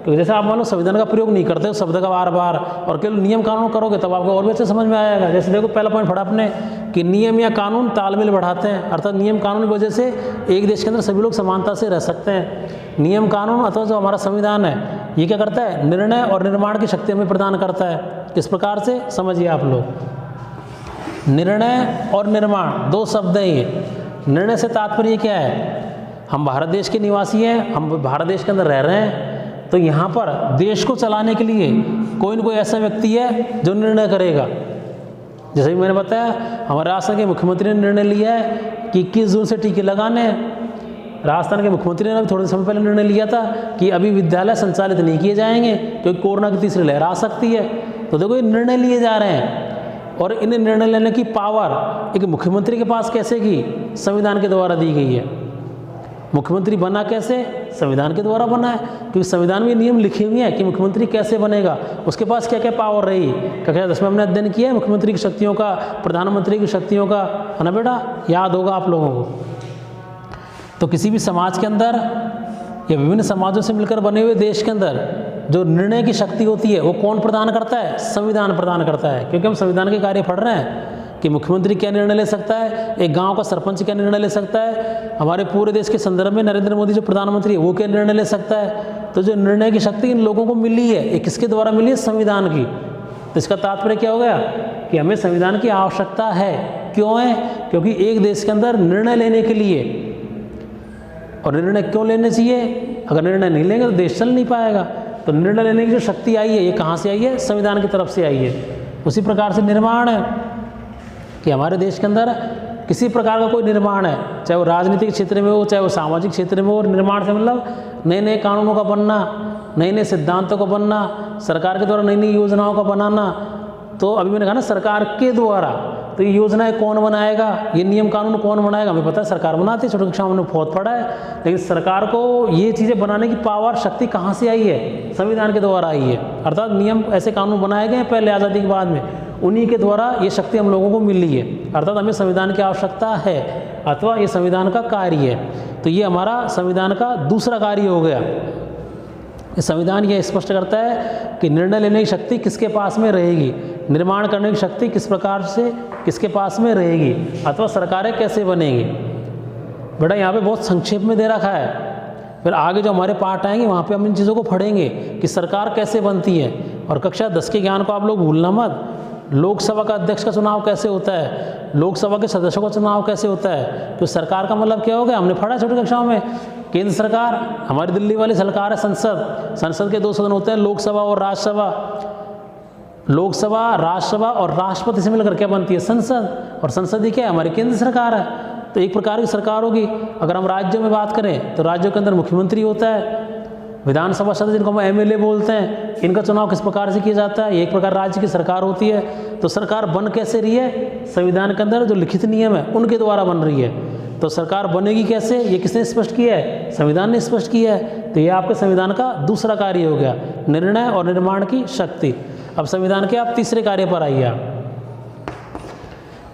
क्योंकि जैसे आप मान लो संविधान का प्रयोग नहीं करते हो शब्द का बार बार, और केवल नियम कानून करोगे तब आपको और भी अच्छे समझ में आएगा। जैसे देखो पहला पॉइंट पढ़ा आपने कि नियम या कानून तालमेल बढ़ाते हैं, अर्थात नियम कानून की वजह से एक देश के अंदर सभी लोग समानता से रह सकते हैं। नियम कानून अथवा जो हमारा संविधान है ये क्या करता है, निर्णय और निर्माण की शक्ति हमें प्रदान करता है। किस प्रकार से समझिए आप लोग। निर्णय और निर्माण दो शब्द हैं ये। निर्णय से तात्पर्य क्या है, हम भारत देश के निवासी हैं, हम भारत देश के अंदर रह रहे हैं, तो यहाँ पर देश को चलाने के लिए कोई न कोई ऐसा व्यक्ति है जो निर्णय करेगा। जैसे भी मैंने बताया हमारे राजस्थान के मुख्यमंत्री ने निर्णय लिया है कि 21 जून से टीके लगाने हैं। राजस्थान के मुख्यमंत्री ने अभी थोड़े समय पहले निर्णय लिया था कि अभी विद्यालय संचालित नहीं किए जाएंगे क्योंकि कोरोना की तीसरी लहर आ सकती है। तो देखो ये निर्णय लिए जा रहे हैं, और इन्हें निर्णय लेने की पावर एक मुख्यमंत्री के पास कैसे की, संविधान के द्वारा दी गई है। मुख्यमंत्री बना कैसे, संविधान के द्वारा बना है, क्योंकि संविधान में नियम लिखे हुए हैं कि मुख्यमंत्री कैसे बनेगा, उसके पास क्या क्या पावर रही। कक्षा 10 में हमने अध्ययन किया है मुख्यमंत्री की शक्तियों का, प्रधानमंत्री की शक्तियों का, है ना बेटा, याद होगा आप लोगों को। तो किसी भी समाज के अंदर या विभिन्न समाजों से मिलकर बने हुए देश के अंदर जो निर्णय की शक्ति होती है वो कौन प्रदान करता है, संविधान प्रदान करता है। क्योंकि हम संविधान के कार्य पढ़ रहे हैं कि मुख्यमंत्री क्या निर्णय ले सकता है, एक गांव का सरपंच क्या निर्णय ले सकता है, हमारे पूरे देश के संदर्भ में नरेंद्र मोदी जो प्रधानमंत्री है वो क्या निर्णय ले सकता है। तो जो निर्णय की शक्ति इन लोगों को मिली है ये किसके द्वारा मिली है, संविधान की। तो इसका तात्पर्य क्या हो गया कि हमें संविधान की आवश्यकता है। क्यों है, क्योंकि एक देश के अंदर निर्णय लेने के लिए, और निर्णय क्यों लेने चाहिए, अगर निर्णय नहीं लेंगे तो देश चल नहीं पाएगा। तो निर्णय लेने की जो शक्ति आई है ये कहाँ से आई है, संविधान की तरफ से आई है। उसी प्रकार से निर्माण है कि हमारे देश के अंदर किसी प्रकार का कोई निर्माण है, चाहे वो राजनीतिक क्षेत्र में हो, चाहे वो सामाजिक क्षेत्र में हो। निर्माण से मतलब नए नए कानूनों का बनना, नए नए सिद्धांतों का बनना, सरकार के द्वारा नई नई योजनाओं का बनाना। तो अभी मैंने कहा ना सरकार के द्वारा, तो ये योजनाएं कौन बनाएगा, ये नियम कानून कौन बनाएगा, हमें पता है सरकार बनाती है, छोटी कक्षा में हमने बहुत पढ़ा है। लेकिन सरकार को ये चीज़ें बनाने की पावर शक्ति कहाँ से आई है, संविधान के द्वारा आई है। अर्थात नियम ऐसे कानून बनाए गए हैं पहले आज़ादी के बाद में, उन्हीं के द्वारा ये शक्ति हम लोगों को मिली है। अर्थात हमें संविधान की आवश्यकता है अथवा ये संविधान का कार्य है। तो ये हमारा संविधान का दूसरा कार्य हो गया। संविधान यह स्पष्ट करता है कि निर्णय लेने की शक्ति किसके पास में रहेगी, निर्माण करने की शक्ति किस प्रकार से किसके पास में रहेगी, अथवा सरकारें कैसे बनेंगी। बेटा यहाँ पे बहुत संक्षेप में दे रखा है, फिर आगे जो हमारे पार्ट आएंगे वहाँ पे हम इन चीज़ों को पढ़ेंगे कि सरकार कैसे बनती है। और कक्षा 10 के ज्ञान को आप लोग भूलना मत। लोकसभा का अध्यक्ष का चुनाव कैसे होता है, लोकसभा के सदस्यों का चुनाव कैसे होता है। तो सरकार का मतलब क्या हो गया, हमने पढ़ा छोटी कक्षाओं में। केंद्र सरकार, हमारी दिल्ली वाली सरकार है संसद, संसद के 2 सदन होते हैं, लोकसभा और राज्यसभा। लोकसभा, राज्यसभा और राष्ट्रपति से मिलकर क्या बनती है, संसद। और संसद ही क्या है, हमारी केंद्र सरकार है। तो एक प्रकार की सरकार होगी। अगर हम राज्यों में बात करें तो राज्यों के अंदर मुख्यमंत्री होता है, विधानसभा सदस्य जिनको हम एमएलए बोलते हैं, इनका चुनाव किस प्रकार से किया जाता है, एक प्रकार राज्य की सरकार होती है। तो सरकार बन कैसे रही है, संविधान के अंदर जो लिखित नियम है उनके द्वारा बन रही है। तो सरकार बनेगी कैसे, ये किसने स्पष्ट किया है, संविधान ने स्पष्ट किया है। तो ये आपके संविधान का दूसरा कार्य हो गया, निर्णय और निर्माण की शक्ति। अब संविधान के आप तीसरे कार्य पर आइए आप।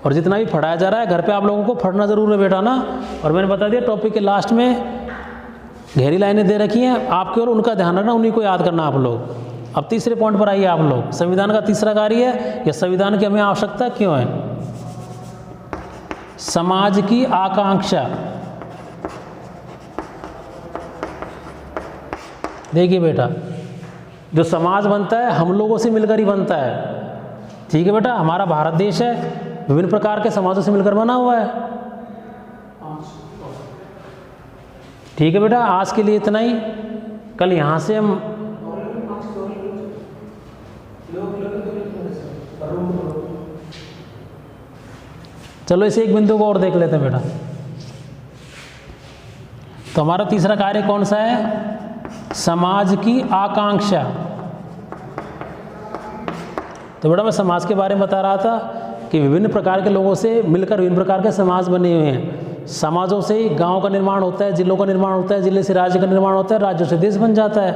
और जितना भी पढ़ाया जा रहा है घर पे आप लोगों को पढ़ना जरूर है बेटा ना। और मैंने बता दिया टॉपिक के लास्ट में गहरी लाइनें दे रखी हैं आपके, और उनका ध्यान रखना, उन्हीं को याद करना आप लोग। अब तीसरे पॉइंट पर आइए आप लोग। संविधान का तीसरा कार्य है या संविधान की हमें आवश्यकता क्यों है, समाज की आकांक्षा। देखिए बेटा, जो समाज बनता है हम लोगों से मिलकर ही बनता है। ठीक है बेटा, हमारा भारत देश है, विभिन्न प्रकार के समाजों से मिलकर बना हुआ है। ठीक है बेटा, आज के लिए इतना ही। कल यहाँ से हम चलो इसे एक बिंदु को और देख लेते हैं बेटा। तो हमारा तीसरा कार्य कौन सा है? समाज की आकांक्षा। तो बेटा मैं समाज के बारे में बता रहा था कि विभिन्न प्रकार के लोगों से मिलकर विभिन्न प्रकार के समाज बने हुए हैं। समाजों से ही गाँव का निर्माण होता है, जिलों का निर्माण होता है, जिले से राज्य का निर्माण होता है, राज्यों से देश बन जाता है।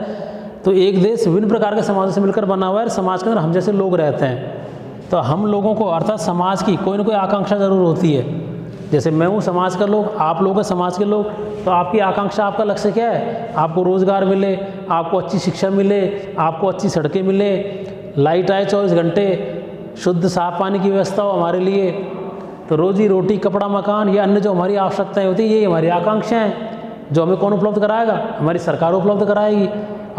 तो एक देश विभिन्न प्रकार के समाजों से मिलकर बना हुआ है। समाज के अंदर हम जैसे लोग रहते हैं, तो हम लोगों को अर्थात समाज की कोई ना कोई आकांक्षा ज़रूर होती है। जैसे मैं हूँ समाज का लोग, आप लोग हैं समाज के लोग, तो आपकी आकांक्षा, आपका लक्ष्य क्या है? आपको रोज़गार मिले, आपको अच्छी शिक्षा मिले, आपको अच्छी सड़कें मिले, लाइट आए 24 घंटे, शुद्ध साफ पानी की व्यवस्था हो हमारे लिए, तो रोजी रोटी, कपड़ा, मकान, या अन्य जो हमारी आवश्यकताएं होती हैं, ये हमारी आकांक्षाएं हैं। जो हमें कौन उपलब्ध कराएगा? हमारी सरकार उपलब्ध कराएगी।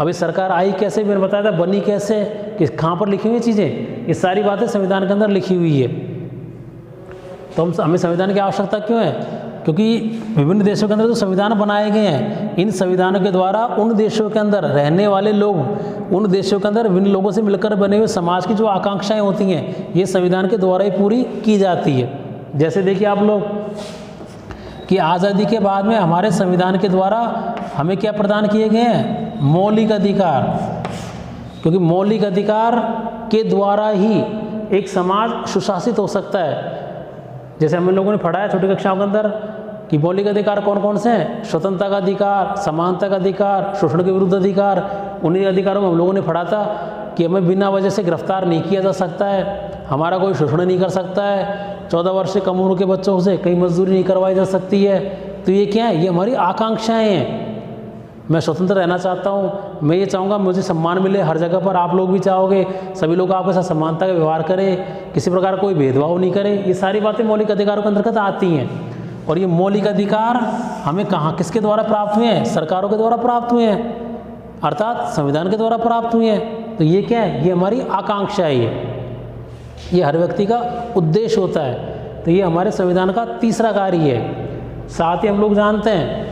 अभी सरकार आई कैसे, मैंने बताया था, बनी कैसे, कि कहाँ पर लिखी हुई चीज़ें, ये सारी बातें संविधान के अंदर लिखी हुई है। तो हमें संविधान की आवश्यकता क्यों है? क्योंकि विभिन्न देशों के अंदर जो संविधान बनाए गए हैं, इन संविधानों के द्वारा उन देशों के अंदर रहने वाले लोग, उन देशों के अंदर विभिन्न लोगों से मिलकर बने हुए समाज की जो आकांक्षाएं होती हैं, ये संविधान के द्वारा ही पूरी की जाती है। जैसे देखिए आप लोग कि आज़ादी के बाद में हमारे संविधान के द्वारा हमें क्या प्रदान किए गए हैं? मौलिक अधिकार। क्योंकि मौलिक अधिकार के द्वारा ही एक समाज सुशासित हो सकता है। जैसे हम लोगों ने पढ़ा है छोटी कक्षाओं के अंदर कि मौलिक अधिकार कौन कौन से हैं? स्वतंत्रता का अधिकार, समानता का अधिकार, शोषण के विरुद्ध अधिकार। उन्हीं अधिकारों में हम लोगों ने पढ़ा था कि हमें बिना वजह से गिरफ्तार नहीं किया जा सकता है, हमारा कोई शोषण नहीं कर सकता है, 14 वर्ष से कम उम्र के बच्चों से कहीं मजदूरी नहीं करवाई जा सकती है। तो ये क्या है? ये हमारी आकांक्षाएँ हैं। मैं स्वतंत्र रहना चाहता हूँ, मैं ये चाहूँगा मुझे सम्मान मिले हर जगह पर, आप लोग भी चाहोगे सभी लोग आपके साथ समानता का व्यवहार करें, किसी प्रकार कोई भेदभाव नहीं करे। ये सारी बातें मौलिक अधिकारों के अंतर्गत आती हैं। और ये मौलिक अधिकार हमें कहाँ, किसके द्वारा प्राप्त हुए हैं? सरकारों के द्वारा प्राप्त हुए हैं, अर्थात संविधान के द्वारा प्राप्त हुए हैं। तो ये क्या है? ये हमारी आकांक्षा है, ये हर व्यक्ति का उद्देश्य होता है। तो ये हमारे संविधान का तीसरा कार्य है। साथ ही हम लोग जानते हैं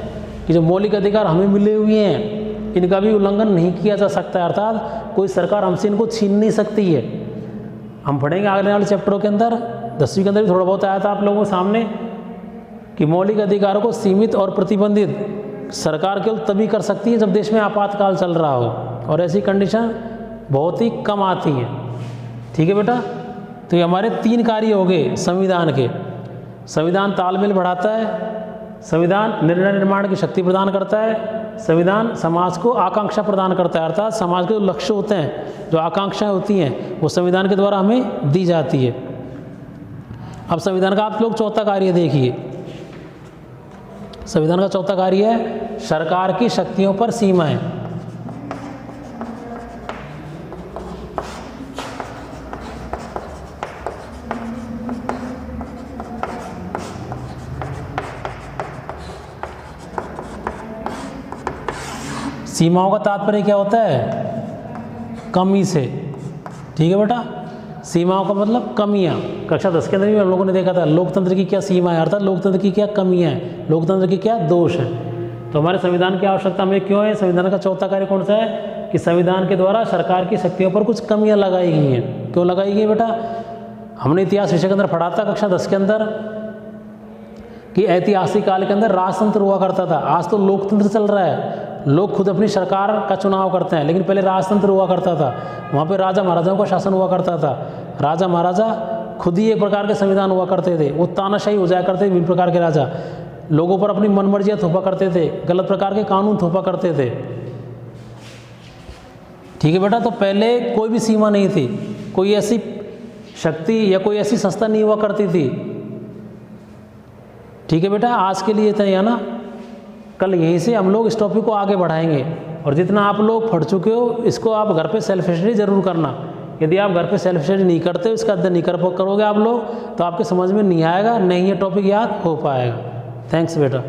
कि जो मौलिक अधिकार हमें मिले हुए हैं, इनका भी उल्लंघन नहीं किया जा सकता है, अर्थात कोई सरकार हमसे इनको छीन नहीं सकती है। हम पढ़ेंगे आगे वाले चैप्टरों के अंदर, 10वीं के अंदर भी थोड़ा बहुत आया था आप लोगों के सामने कि मौलिक अधिकारों को सीमित और प्रतिबंधित सरकार केवल तभी कर सकती है जब देश में आपातकाल चल रहा हो, और ऐसी कंडीशन बहुत ही कम आती हैं। ठीक है बेटा, तो ये हमारे 3 कार्य हो गए संविधान के। संविधान तालमेल बढ़ाता है, संविधान निर्णय निर्माण की शक्ति प्रदान करता है, संविधान समाज को आकांक्षा प्रदान करता है, अर्थात समाज के जो लक्ष्य होते हैं, जो आकांक्षाएं होती हैं, वो संविधान के द्वारा हमें दी जाती है। अब संविधान का आप लोग चौथा कार्य देखिए। संविधान का चौथा कार्य है सरकार की शक्तियों पर सीमाएं। सीमाओं का तात्पर्य क्या होता है? कमी से। ठीक है बेटा, सीमाओं का मतलब कमियां। कक्षा 10 के अंदर भी हम लोगों ने देखा था लोकतंत्र की क्या सीमा है, अर्थात लोकतंत्र की क्या कमियां हैं, लोकतंत्र की क्या दोष हैं। तो हमारे संविधान की आवश्यकता हमें क्यों है? संविधान का चौथा कार्य कौन सा है? कि संविधान के द्वारा सरकार की शक्तियों पर कुछ कमियां लगाई गई हैं। क्यों लगाई गई बेटा? हमने इतिहास विषय के अंदर पढ़ा था कक्षा 10 के अंदर कि ऐतिहासिक काल के अंदर राजतंत्र हुआ करता था। आज तो लोकतंत्र चल रहा है, लोग खुद अपनी सरकार का चुनाव करते हैं, लेकिन पहले राजतंत्र हुआ करता था। वहाँ पे राजा महाराजाओं का शासन हुआ करता था। राजा महाराजा खुद ही एक प्रकार के संविधान हुआ करते थे, वो तानाशाही हो जाया करते थे। विभिन्न प्रकार के राजा लोगों पर अपनी मनमर्जियाँ थोपा करते थे, गलत प्रकार के कानून थोपा करते थे। ठीक है बेटा, तो पहले कोई भी सीमा नहीं थी, कोई ऐसी शक्ति या कोई ऐसी संस्था नहीं हुआ करती थी। ठीक है बेटा, आज के लिए इतना ही है ना। कल यहीं से हम लोग इस टॉपिक को आगे बढ़ाएंगे, और जितना आप लोग पढ़ चुके हो इसको आप घर पे सेल्फ स्टडी जरूर करना। यदि आप घर पे सेल्फ स्टडी नहीं करते हो, इसका अध्ययन नहीं करोगे आप लोग, तो आपके समझ में नहीं आएगा, नहीं ये टॉपिक याद हो पाएगा। थैंक्स बेटा।